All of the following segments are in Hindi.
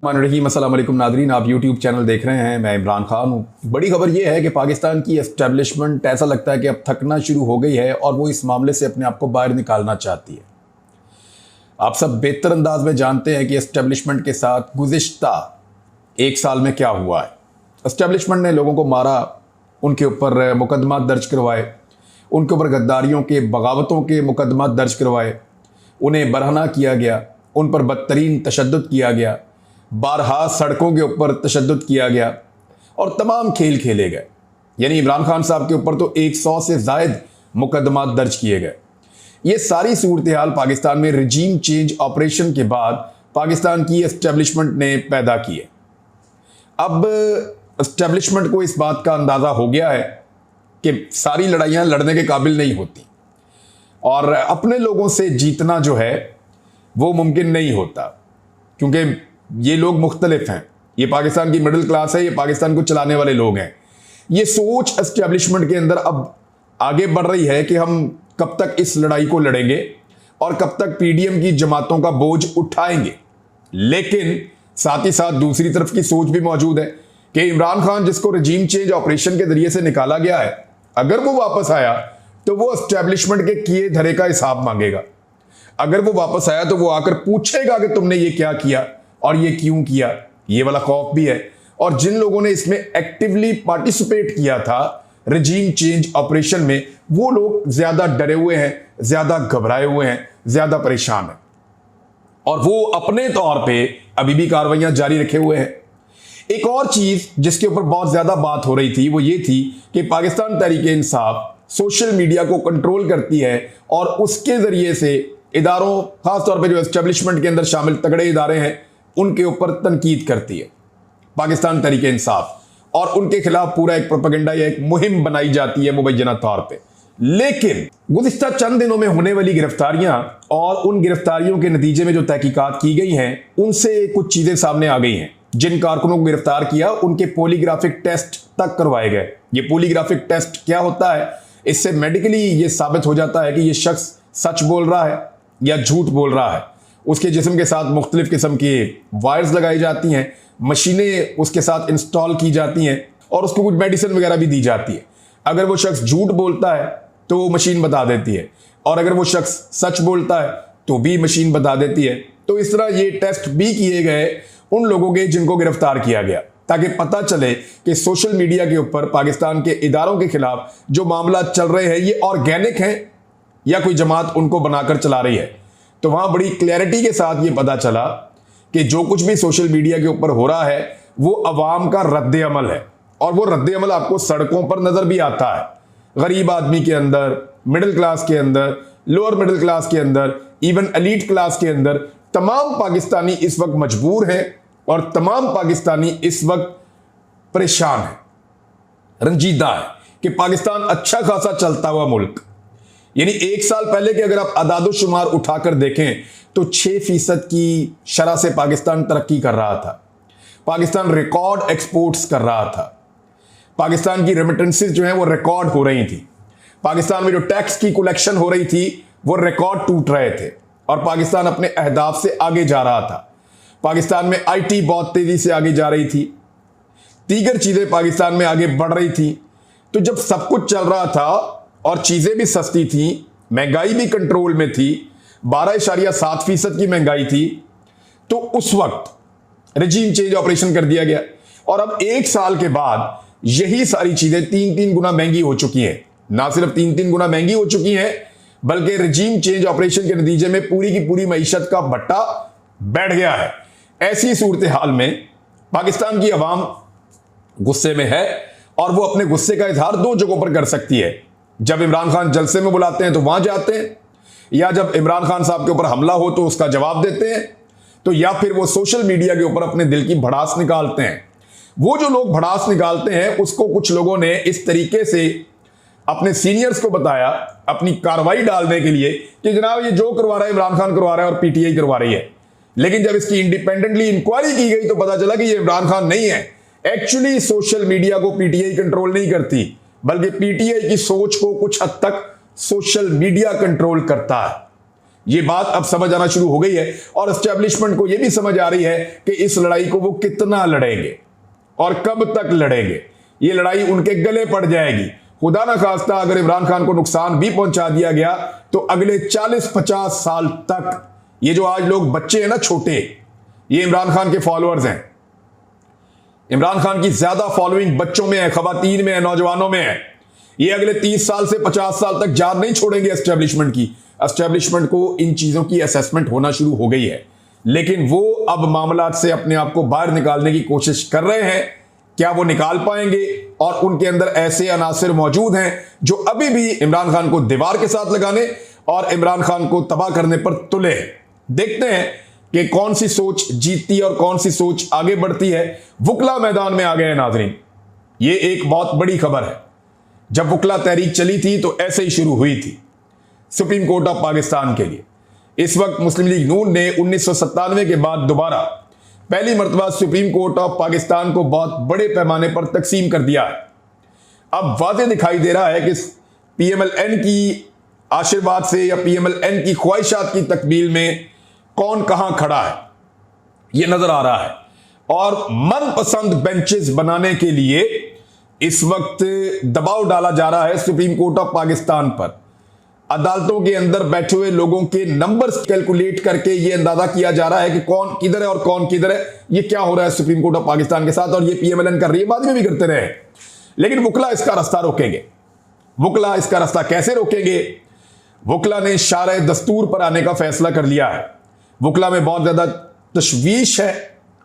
रहीम अस्सलाम वालेकुम नादरीन, आप यूट्यूब चैनल देख रहे हैं। मैं इमरान खान हूँ। बड़ी खबर यह है कि पाकिस्तान की एस्टेब्लिशमेंट ऐसा लगता है कि अब थकना शुरू हो गई है और वो इस मामले से अपने आप को बाहर निकालना चाहती है। आप सब बेहतर अंदाज में जानते हैं कि एस्टेब्लिशमेंट के साथ गुज़िश्ता एक साल में क्या हुआ है। एस्टेब्लिशमेंट ने लोगों को मारा, उनके ऊपर मुकदमा दर्ज करवाए, उनके ऊपर गद्दारियों के बगावतों के मुकदमा दर्ज करवाए, उन्हें बरहना किया गया, उन पर बदतरीन तशद्दुद किया गया, बारहा सड़कों के ऊपर तशद्दुद किया गया और तमाम खेल खेले गए। यानी इमरान खान साहब के ऊपर तो 100 से ज़ायद मुकदमा दर्ज किए गए। ये सारी सूरत हाल पाकिस्तान में रजीम चेंज ऑपरेशन के बाद पाकिस्तान की एस्टेब्लिशमेंट ने पैदा की है। अब एस्टेब्लिशमेंट को इस बात का अंदाज़ा हो गया है कि सारी लड़ाइयाँ लड़ने के काबिल नहीं होती और अपने लोगों से जीतना जो है वो मुमकिन नहीं होता, क्योंकि ये लोग मुख्तलिफ हैं। ये पाकिस्तान की मिडिल क्लास है, ये पाकिस्तान को चलाने वाले लोग हैं। ये सोच एस्टेब्लिशमेंट के अंदर अब आगे बढ़ रही है कि हम कब तक इस लड़ाई को लड़ेंगे और कब तक पीडीएम की जमातों का बोझ उठाएंगे। लेकिन साथ ही साथ दूसरी तरफ की सोच भी मौजूद है कि इमरान खान, जिसको रजीम चेंज ऑपरेशन के जरिए से निकाला गया है, अगर वो वापस आया तो वो एस्टेब्लिशमेंट के किए धरे का हिसाब मांगेगा। अगर वो वापस आया तो वो आकर पूछेगा कि तुमने ये क्या किया और ये क्यों किया। ये वाला खौफ भी है। और जिन लोगों ने इसमें एक्टिवली पार्टिसिपेट किया था रजीम चेंज ऑपरेशन में, वो लोग ज्यादा डरे हुए हैं, ज्यादा घबराए हुए हैं, ज्यादा परेशान हैं और वो अपने तौर पे अभी भी कार्रवाइयां जारी रखे हुए हैं। एक और चीज जिसके ऊपर बहुत ज्यादा बात हो रही थी वो ये थी कि पाकिस्तान तहरीक-ए-इंसाफ सोशल मीडिया को कंट्रोल करती है और उसके जरिए से इदारों, खासतौर पे जो एस्टेब्लिशमेंट के अंदर शामिल तगड़े इदारे हैं, उनके ऊपर तनकीद करती है पाकिस्तान तहरीक-ए-इंसाफ और उनके खिलाफ पूरा एक प्रोपेगेंडा या एक मुहिम बनाई जाती है मुबैना तौर पे। लेकिन गुज़िश्ता चंद दिनों में होने वाली गिरफ्तारियां और उन गिरफ्तारियों के नतीजे में जो तहकीकात की गई हैं, उनसे कुछ चीजें सामने आ गई हैं। जिन कारकुनों को गिरफ्तार किया उनके पॉलीग्राफिक टेस्ट तक करवाए गए। ये पॉलीग्राफिक टेस्ट क्या होता है? इससे मेडिकली ये साबित हो जाता है कि ये शख्स सच बोल रहा है या झूठ बोल रहा है। उसके जिस्म के साथ मुख्तलिफ किस्म के वायर्स लगाई जाती हैं, मशीनें उसके साथ इंस्टॉल की जाती हैं और उसको कुछ मेडिसिन वगैरह भी दी जाती है। अगर वो शख्स झूठ बोलता है तो वो मशीन बता देती है और अगर वो शख्स सच बोलता है तो भी मशीन बता देती है। तो इस तरह ये टेस्ट भी किए गए उन लोगों के जिनको गिरफ्तार किया गया, ताकि पता चले कि सोशल मीडिया के ऊपर पाकिस्तान के इदारों के खिलाफ जो मामला चल रहे हैं ये ऑर्गेनिक हैं या कोई जमात उनको बनाकर चला रही है। तो वहां बड़ी क्लैरिटी के साथ ये पता चला कि जो कुछ भी सोशल मीडिया के ऊपर हो रहा है वो अवाम का रद्द अमल है और वो रद्द अमल आपको सड़कों पर नजर भी आता है। गरीब आदमी के अंदर, मिडिल क्लास के अंदर, लोअर मिडिल क्लास के अंदर, इवन एलीट क्लास के अंदर, तमाम पाकिस्तानी इस वक्त मजबूर हैं और तमाम पाकिस्तानी इस वक्त परेशान है, रंजीदा है कि पाकिस्तान अच्छा खासा चलता हुआ मुल्क, यानी एक साल पहले के अगर आप अदादो शुमार उठाकर देखें तो 6% की शरह से पाकिस्तान तरक्की कर रहा था। पाकिस्तान रिकॉर्ड एक्सपोर्ट्स कर रहा था। पाकिस्तान की रेमिटेंसेस जो है वो रिकॉर्ड हो रही थी। पाकिस्तान में जो टैक्स की कलेक्शन हो रही थी वो रिकॉर्ड टूट रहे थे और पाकिस्तान अपने अहदाफ से आगे जा रहा था। पाकिस्तान में आईटी बहुत तेजी से आगे जा रही थी, दीगर चीजें पाकिस्तान में आगे बढ़ रही थी। तो जब सब कुछ चल रहा था और चीजें भी सस्ती थी, महंगाई भी कंट्रोल में थी, 12.7% की महंगाई थी, तो उस वक्त रजीम चेंज ऑपरेशन कर दिया गया और अब एक साल के बाद यही सारी चीजें 3-3 गुना महंगी हो चुकी हैं। ना सिर्फ 3-3 गुना महंगी हो चुकी हैं, बल्कि रजीम चेंज ऑपरेशन के नतीजे में पूरी की पूरी मईशत का भट्टा बैठ गया है। ऐसी सूरत हाल में पाकिस्तान की आवाम गुस्से में है और वो अपने गुस्से का इजहार दो जगहों पर कर सकती है। जब इमरान खान जलसे में बुलाते हैं तो वहां जाते हैं, या जब इमरान खान साहब के ऊपर हमला हो तो उसका जवाब देते हैं, तो या फिर वो सोशल मीडिया के ऊपर अपने दिल की भड़ास निकालते हैं। वो जो लोग भड़ास निकालते हैं उसको कुछ लोगों ने इस तरीके से अपने सीनियर्स को बताया अपनी कार्रवाई डालने के लिए कि जनाब ये जो करवा रहा है इमरान खान करवा रहा है और पीटीआई करवा रही है। लेकिन जब इसकी इंडिपेंडेंटली इंक्वायरी की गई तो पता चला कि ये इमरान खान नहीं है। एक्चुअली सोशल मीडिया को पीटीआई कंट्रोल नहीं करती, बल्कि पीटीआई की सोच को कुछ हद तक सोशल मीडिया कंट्रोल करता है। ये बात अब समझ आना शुरू हो गई है और एस्टेब्लिशमेंट को यह भी समझ आ रही है कि इस लड़ाई को वो कितना लड़ेंगे और कब तक लड़ेंगे। ये लड़ाई उनके गले पड़ जाएगी। खुदा ना खास्ता अगर इमरान खान को नुकसान भी पहुंचा दिया गया तो अगले 40-50 साल तक ये जो आज लोग बच्चे हैं ना छोटे, ये इमरान खान के फॉलोअर्स हैं। इमरान खान की ज्यादा फॉलोइंग बच्चों में है, खवातीन में है, नौजवानों में है। ये अगले 30 साल से 50 साल तक जान नहीं छोड़ेंगे एस्टेब्लिशमेंट की। एस्टेब्लिशमेंट को इन चीजों की असेसमेंट होना शुरू हो गई है, लेकिन वो अब मामलात से अपने आप को बाहर निकालने की कोशिश कर रहे हैं। क्या वो निकाल पाएंगे? और उनके अंदर ऐसे अनासिर मौजूद हैं जो अभी भी इमरान खान को दीवार के साथ लगाने और इमरान खान को तबाह करने पर तुले हैं। देखते हैं कि कौन सी सोच जीतती है और कौन सी सोच आगे बढ़ती है। वुकला मैदान में आ गए हैं नाज़रीन। ये एक बहुत बड़ी खबर है। जब वुकला तहरीक चली थी तो ऐसे ही शुरू हुई थी सुप्रीम कोर्ट ऑफ पाकिस्तान के लिए। इस वक्त मुस्लिम लीग नून ने 1997 के बाद दोबारा पहली मर्तबा सुप्रीम कोर्ट ऑफ पाकिस्तान को बहुत बड़े पैमाने पर तकसीम कर दिया है। अब वाज़ेह दिखाई दे रहा है कि PMLN की आशीर्वाद से या PMLN की ख्वाहिशात की तकमील में कौन कहां खड़ा है, यह नजर आ रहा है। और मनपसंद बेंचेस बनाने के लिए इस वक्त दबाव डाला जा रहा है सुप्रीम कोर्ट ऑफ पाकिस्तान पर। अदालतों के अंदर बैठे हुए लोगों के नंबर्स कैलकुलेट करके यह अंदाजा किया जा रहा है कि कौन किधर है और कौन किधर है। यह क्या हो रहा है सुप्रीम कोर्ट ऑफ पाकिस्तान के साथ, और यह PMLN कर रही है, बाद में भी करते रहे। लेकिन वुकला इसका रास्ता रोकेंगे। वुकला इसका रास्ता कैसे रोकेंगे? वुकला ने शारे दस्तूर पर आने का फैसला कर लिया है। वुकला में बहुत ज्यादा तशवीश है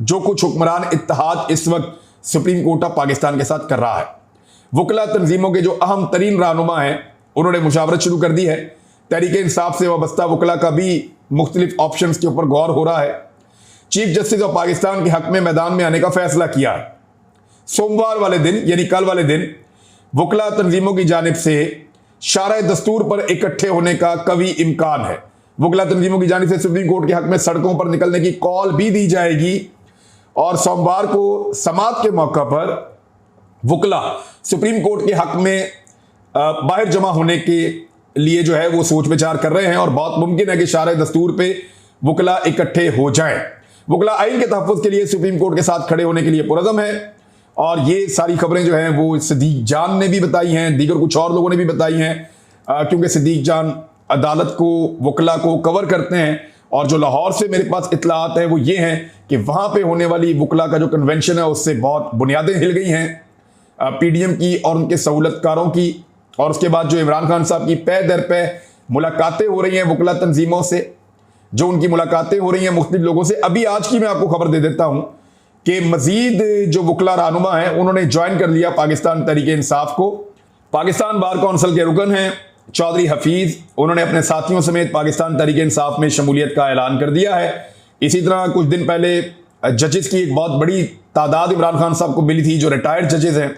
जो कुछ हुक्मरान इत्तेहाद इस वक्त सुप्रीम कोर्ट ऑफ पाकिस्तान के साथ कर रहा है। वुकला तंजीमों के जो अहम तरीन रहनुमा हैं उन्होंने मुशावरत शुरू कर दी है। तहरीक इंसाफ से वाबस्ता वुकला का भी मुख्तलिफ ऑप्शन के ऊपर गौर हो रहा है। चीफ जस्टिस ऑफ पाकिस्तान के हक में मैदान में आने का फैसला किया है। सोमवार वाले दिन यानी कल वाले दिन वुकला तंजीमों की जानिब से शारे दस्तूर पर इकट्ठे होने का कभी इम्कान है। वुकला तंजीमों की जानिब से सुप्रीम कोर्ट के हक में सड़कों पर निकलने की कॉल भी दी जाएगी और सोमवार को समात के मौका पर वुकला सुप्रीम कोर्ट के हक में बाहर जमा होने के लिए जो है वो सोच विचार कर रहे हैं और बहुत मुमकिन है कि शारे दस्तूर पे वुकला इकट्ठे हो जाएं। वुकला आइन के तहफ़्फ़ुज़ के लिए सुप्रीम कोर्ट के साथ खड़े होने के लिए पुरज़म है और ये सारी खबरें जो हैं वो सिद्दीक जान ने भी बताई हैं, दीगर कुछ और लोगों ने भी बताई हैं, क्योंकि सिद्दीक जान अदालत को वुकला को कवर करते हैं। और जो लाहौर से मेरे पास इत्तलात है वो ये हैं कि वहाँ पे होने वाली वुकला का जो कन्वेंशन है उससे बहुत बुनियादें हिल गई हैं PDM की और उनके सहूलतकारों की। और उसके बाद जो इमरान खान साहब की पे दर पे मुलाकातें हो रही हैं वुकला तंजीमों से, जो उनकी मुलाकातें हो रही हैं मुख्तलिफ लोगों से। अभी आज की मैं आपको खबर दे देता हूँ कि मजीद जो वुकला रहनुमा हैं उन्होंने ज्वाइन कर लिया पाकिस्तान तहरीक इंसाफ को। पाकिस्तान बार कौंसिल के रुकन हैं चौधरी हफीज, उन्होंने अपने साथियों समेत पाकिस्तान तहरीक इंसाफ में शमूलियत का ऐलान कर दिया है। इसी तरह कुछ दिन पहले जजेस की एक बहुत बड़ी तादाद इमरान खान साहब को मिली थी जो रिटायर्ड जजेस हैं,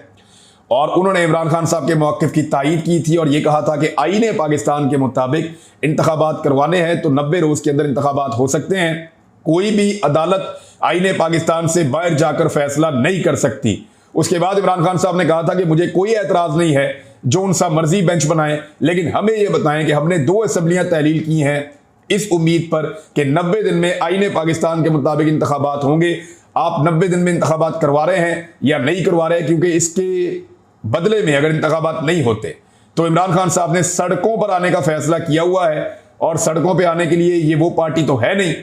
और उन्होंने इमरान खान साहब के मौक़िफ़ की तायीद की थी और ये कहा था कि आईन पाकिस्तान के मुताबिक इंतखाबात करवाने हैं तो 90 रोज़ के अंदर इंतखाबात हो सकते हैं। कोई भी अदालत आईन पाकिस्तान से बाहर जाकर फैसला नहीं कर सकती। उसके बाद इमरान खान साहब ने कहा था कि मुझे कोई एतराज़ नहीं है जो उनसा मर्जी बेंच बनाएं, लेकिन हमें यह बताएं कि हमने 2 असम्बलियाँ तहलील की हैं इस उम्मीद पर कि 90 दिन में आईन पाकिस्तान के मुताबिक इंतखाबात होंगे। आप 90 दिन में इंतखाबात करवा रहे हैं या नहीं करवा रहे हैं, क्योंकि इसके बदले में अगर इंतखाबात नहीं होते तो इमरान खान साहब ने सड़कों पर आने का फैसला किया हुआ है। और सड़कों पर आने के लिए ये वो पार्टी तो है नहीं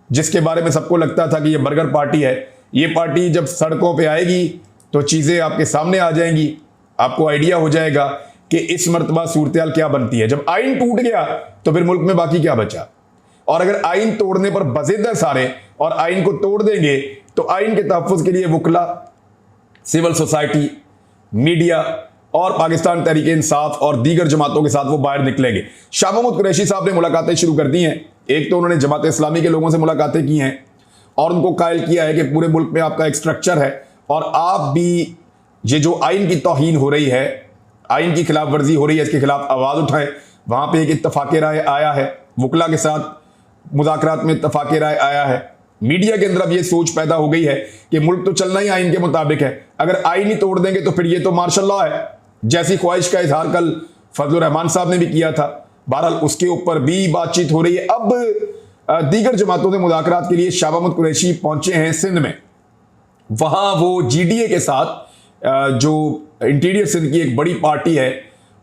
जिसके बारे में सबको लगता था कि ये बर्गर पार्टी है। ये पार्टी जब सड़कों पे आएगी तो चीज़ें आपके सामने आ जाएंगी, आपको आइडिया हो जाएगा कि इस मर्तबा सूरत क्या बनती है। जब आइन टूट गया तो फिर मुल्क में बाकी क्या बचा। और अगर आइन तोड़ने पर बज़िद है सारे और आइन को तोड़ देंगे तो आइन के तहफ़्फ़ुज़ के लिए वुकला, सिविल सोसाइटी, मीडिया और पाकिस्तान तहरीक इंसाफ और दीगर जमातों के साथ वो बाहर निकलेंगे। शाह महमूद कुरैशी साहब ने मुलाकातें शुरू कर दी हैं। एक तो उन्होंने जमात इस्लामी के लोगों से मुलाकातें की हैं और उनको कायल किया है कि पूरे मुल्क में आपका एक स्ट्रक्चर है और आप भी ये जो आइन की तौहीन हो रही है, आइन की खिलाफ वर्जी हो रही है, इसके खिलाफ आवाज़ उठाएं। वहाँ पे एक इत्तफाक राय आया है, वुकला के साथ मुज़ाकरात में इत्तफाक राय आया है। मीडिया के अंदर अब ये सोच पैदा हो गई है कि मुल्क तो चलना ही आइन के मुताबिक है, अगर आइन ही तोड़ देंगे तो फिर ये तो मार्शल लॉ है। जैसी ख्वाहिश का इजहार कल फजल रहमान साहब ने भी किया था बहरहाल उसके ऊपर भी बातचीत हो रही है। अब दीगर जमातों से मुज़ाकरात के लिए शाह महमूद कुरैशी पहुंचे हैं सिंध में। वहां वो जीडीए के साथ जो इंटीरियर सिंध की एक बड़ी पार्टी है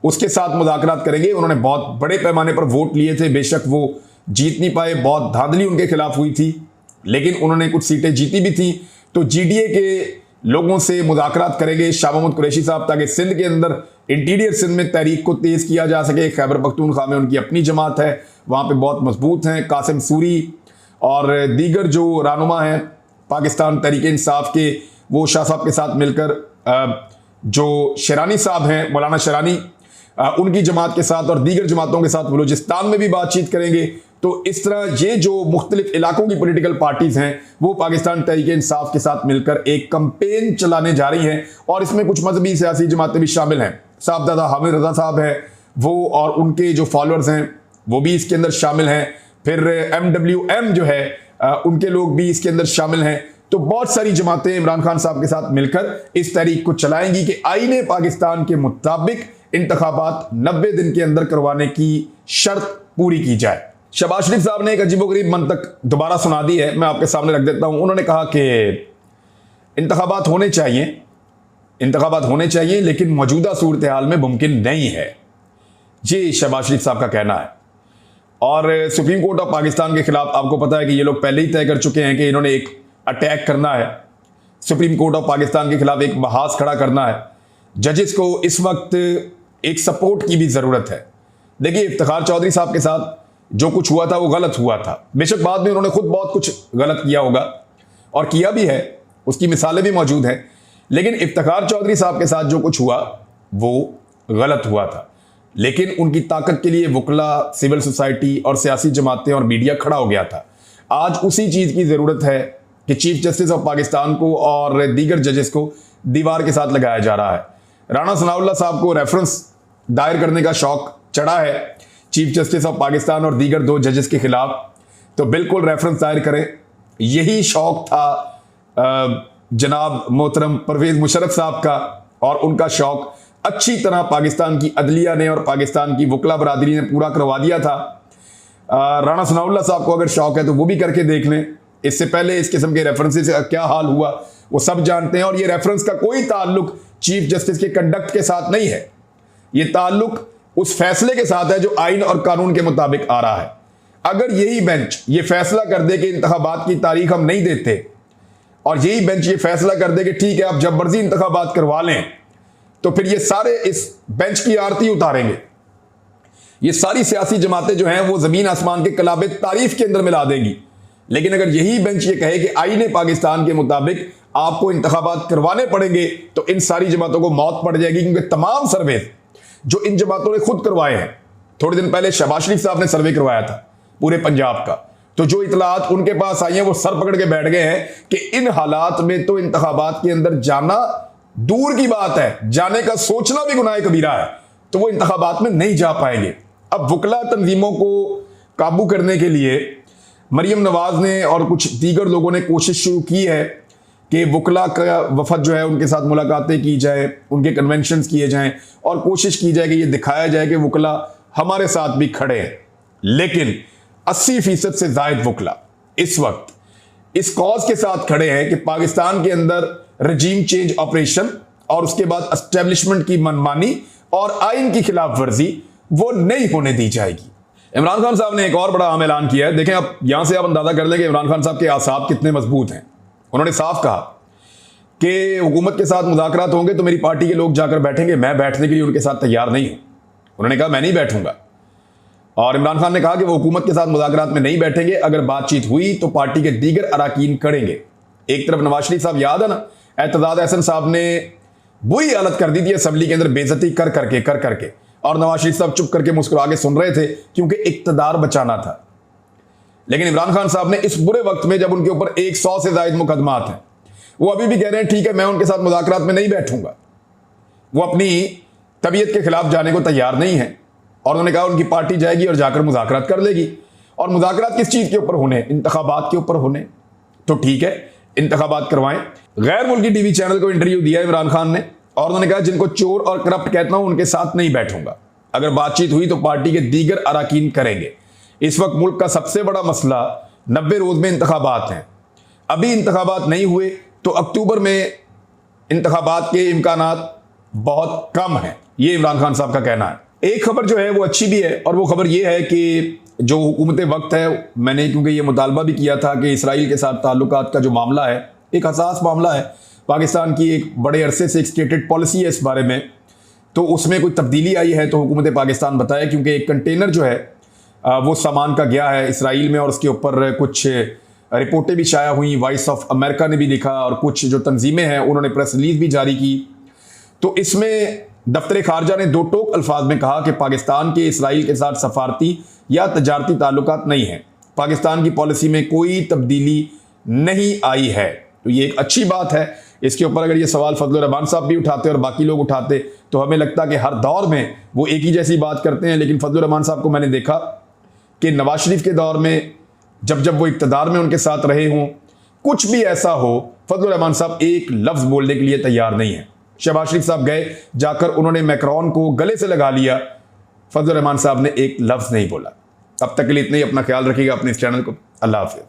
उसके साथ मुज़ाकरात करेंगे। उन्होंने बहुत बड़े पैमाने पर वोट लिए थे, बेशक वो जीत नहीं पाए, बहुत धांधली उनके खिलाफ हुई थी, लेकिन उन्होंने कुछ सीटें जीती भी थी। तो जीडीए के लोगों से मुज़ाकरात करेंगे शाह महमूद कुरैशी साहब, ताकि सिंध के अंदर इंटीरियर सिंध में तहरीक को तेज़ किया जा सके। खैबर पख्तूनख्वा में उनकी अपनी जमात है, वहाँ पे बहुत मजबूत हैं। कासिम सूरी और दीगर जो रहनुमा हैं पाकिस्तान तहरीक इंसाफ के, वो शाह साहब के साथ मिलकर जो शेरानी साहब हैं, मौलाना शेरानी, उनकी जमात के साथ और दीगर जमातों के साथ बलूचिस्तान में भी बातचीत करेंगे। तो इस तरह ये जो मुख्तलिफ इलाकों की पॉलिटिकल पार्टीज हैं वो पाकिस्तान तहरीक इंसाफ के साथ मिलकर एक कैंपेन चलाने जा रही हैं, और इसमें कुछ मजहबी सियासी जमातें भी शामिल हैं। साहबजादा हामिद रजा साहब है वो, और उनके जो फॉलोअर्स हैं वो भी इसके अंदर शामिल हैं। फिर MWM जो है उनके लोग भी इसके अंदर शामिल हैं। तो बहुत सारी जमातें इमरान खान साहब के साथ मिलकर इस तहरीक को चलाएंगी कि आईने पाकिस्तान के मुताबिक इंतखाबात 90 दिन के अंदर करवाने की शर्त पूरी की जाए। शहबाज शरीफ साहब ने एक अजीबोगरीब मंतक दोबारा सुना दी है, मैं आपके सामने रख देता हूं। उन्होंने कहा कि इंतखाबात होने चाहिए लेकिन मौजूदा सूरत हाल में मुमकिन नहीं है, ये शहबाज शरीफ साहब का कहना है। और सुप्रीम कोर्ट ऑफ पाकिस्तान के खिलाफ आपको पता है कि ये लोग पहले ही तय कर चुके हैं कि इन्होंने एक अटैक करना है, सुप्रीम कोर्ट ऑफ पाकिस्तान के खिलाफ एक बहास खड़ा करना है। जजेस को इस वक्त एक सपोर्ट की भी ज़रूरत है। देखिए, इफ्तिखार चौधरी साहब के साथ जो कुछ हुआ था वो गलत हुआ था, बेशक बाद में उन्होंने खुद बहुत कुछ गलत किया होगा और किया भी है, उसकी मिसालें भी मौजूद हैं, लेकिन इफ्तिखार चौधरी साहब के साथ जो कुछ हुआ वो गलत हुआ था। लेकिन उनकी ताकत के लिए वकला, सिविल सोसाइटी और सियासी जमातें और मीडिया खड़ा हो गया था। आज उसी चीज़ की ज़रूरत है कि चीफ जस्टिस ऑफ पाकिस्तान को और दीगर जजेस को दीवार के साथ लगाया जा रहा है। राणा सनाउल्लाह साहब को रेफरेंस दायर करने का शौक चढ़ा है चीफ जस्टिस ऑफ पाकिस्तान और दीगर 2 जजेस के खिलाफ, तो बिल्कुल रेफरेंस दायर करें। यही शौक था जनाब मोहतरम परवेज मुशर्रफ साहब का, और उनका शौक अच्छी तरह पाकिस्तान की अदलिया ने और पाकिस्तान की वकला बरादरी ने पूरा करवा दिया था। राणा सनाउल्लाह साहब को अगर शौक है तो वो भी करके देख लें। इससे पहले इस किस्म के रेफरेंसेस का क्या हाल हुआ वो सब जानते हैं, और ये रेफरेंस का कोई ताल्लुक चीफ जस्टिस के कंडक्ट के साथ नहीं है, ये ताल्लुक उस फैसले के साथ है जो आइन और कानून के मुताबिक आ रहा है। अगर यही बेंच ये फैसला कर दे कि इंतखाबात की तारीख हम नहीं देते, और यही बेंच ये फैसला कर दे कि ठीक है आप जब मर्जी इंतखाबात करवा लें, तो फिर ये सारे इस बेंच की आरती उतारेंगे। ये सारी सियासी जमातें जो हैं वो जमीन आसमान के कलाबे तारीफ के अंदर मिला देंगी। लेकिन अगर यही बेंच ये कहे कि आईने पाकिस्तान के मुताबिक आपको इंतखाबात करवाने पड़ेंगे, तो इन सारी जमातों को मौत पड़ जाएगी, क्योंकि तमाम सर्वे जो इन जमातों ने खुद करवाए हैं, थोड़े दिन पहले शहबाज शरीफ साहब ने सर्वे करवाया था पूरे पंजाब का, तो जो इतलात उनके पास आई हैं वो सर पकड़ के बैठ गए हैं कि इन हालात में तो इंतखाबात के अंदर जाना दूर की बात है, जाने का सोचना भी गुनाह कबीरा है, तो वो इंतखाबात में नहीं जा पाएंगे। अब वकला तंजीमों को काबू करने के लिए मरियम नवाज ने और कुछ दीगर लोगों ने कोशिश शुरू की है कि वकला का वफद जो है उनके साथ मुलाकातें की जाए, उनके कन्वेंशंस किए जाएं, और कोशिश की जाए कि ये दिखाया जाए कि वकला हमारे साथ भी खड़े हैं। लेकिन 80% से ज़ायद वकला इस वक्त इस कॉज के साथ खड़े हैं कि पाकिस्तान के अंदर रजीम चेंज ऑपरेशन और उसके बाद एस्टेब्लिशमेंट की मनमानी और आइन की खिलाफ वर्जी वो नहीं होने दी जाएगी। इमरान खान साहब ने एक और बड़ा अहम ऐलान किया है। देखें, अब यहां से आप अंदाजा कर लें कि इमरान खान साहब के आसाब कितने मजबूत हैं। उन्होंने साफ कहा कि हुकूमत के साथ मुज़ाकरात होंगे तो मेरी पार्टी के लोग जाकर बैठेंगे, मैं बैठने के लिए उनके साथ तैयार नहीं हूं। उन्होंने कहा मैं नहीं बैठूंगा, और इमरान खान ने कहा कि वो हुकूमत के साथ मुज़ाकरात में नहीं बैठेंगे, अगर बातचीत हुई तो पार्टी के दीगर अराकीन करेंगे। एक तरफ नवाज शरीफ साहब, याद है ना, एतजाद अहसन साहब ने बुरी हालत कर दी थी असेंबली के अंदर बेइज्जती कर करके, और नवाज शरीफ साहब चुप करके मुस्कुरा के सुन रहे थे क्योंकि इक्तदार बचाना था। लेकिन इमरान खान साहब ने इस बुरे वक्त में, जब उनके ऊपर 100 से ज़ायद मुकदमात हैं, वो अभी भी कह रहे हैं ठीक है मैं उनके साथ मुज़ाकरात में नहीं बैठूंगा। वो अपनी तबीयत के खिलाफ जाने को तैयार नहीं है, और उन्होंने कहा उनकी पार्टी जाएगी और जाकर मुज़ाकरात कर लेगी। और मुज़ाकरात किस चीज़ के ऊपर होने? इंतखाबात के ऊपर होने। तो ठीक है, इंतखाबात करवाएं। गैर मुल्की टीवी चैनल को इंटरव्यू दिया इमरान खान ने, और उन्होंने कहा जिनको चोर और करप्ट कहता हूं उनके साथ नहीं बैठूंगा। अगर बातचीत हुई तो पार्टी के दीगर अरकान करेंगे। इस वक्त मुल्क का सबसे बड़ा मसला 90 रोज में इंतखाबात हैं। अभी इंतखाबात नहीं हुए तो अक्टूबर में इंतखाबात के इम्कानात बहुत कम हैं, ये इमरान खान साहब का कहना है। एक खबर जो है वो अच्छी भी है, और वो खबर ये है कि जो हुकूमत वक्त है, मैंने क्योंकि ये मुतालबा भी किया था कि इसराइल के साथ ताल्लुकात का जो मामला है एक हसास मामला है, पाकिस्तान की एक बड़े अरसे से एक स्टेटेड पॉलिसी है इस बारे में, तो उसमें कोई तब्दीली आई है तो हुकूमत पाकिस्तान बताए, क्योंकि एक कंटेनर जो है वो सामान का गया है इसराइल में और उसके ऊपर कुछ रिपोर्टें भी शाया हुई, वॉइस ऑफ अमेरिका ने भी लिखा और कुछ जो तंजीमें हैं उन्होंने प्रेस रिलीज भी जारी की। तो इसमें दफ्तर खारजा ने दो टोक अल्फाज में कहा कि पाकिस्तान के इसराइल के साथ सफारती या तजारती ताल्लुकात नहीं हैं, पाकिस्तान की पॉलिसी में कोई तब्दीली नहीं आई है। तो ये एक अच्छी बात है। इसके ऊपर अगर ये सवाल फजलुर रहमान साहब भी उठाते और बाकी लोग उठाते तो हमें लगता कि हर दौर में वो एक ही जैसी बात करते हैं, लेकिन फजलुर रहमान साहब को मैंने देखा कि नवाज शरीफ के दौर में जब वो इक़्तिदार में उनके साथ रहे हों, कुछ भी ऐसा हो, फजलुर रहमान साहब एक लफ्ज़ बोलने के लिए तैयार नहीं है। शहबाज शरीफ साहब गए, जाकर उन्होंने मैक्रोन को गले से लगा लिया, फजलुर रहमान साहब ने एक लफ्ज़ नहीं बोला। अब तक के लिए इतना ही। अपना ख्याल रखिएगा अपने इस चैनल को। अल्लाह हाफ़िज़।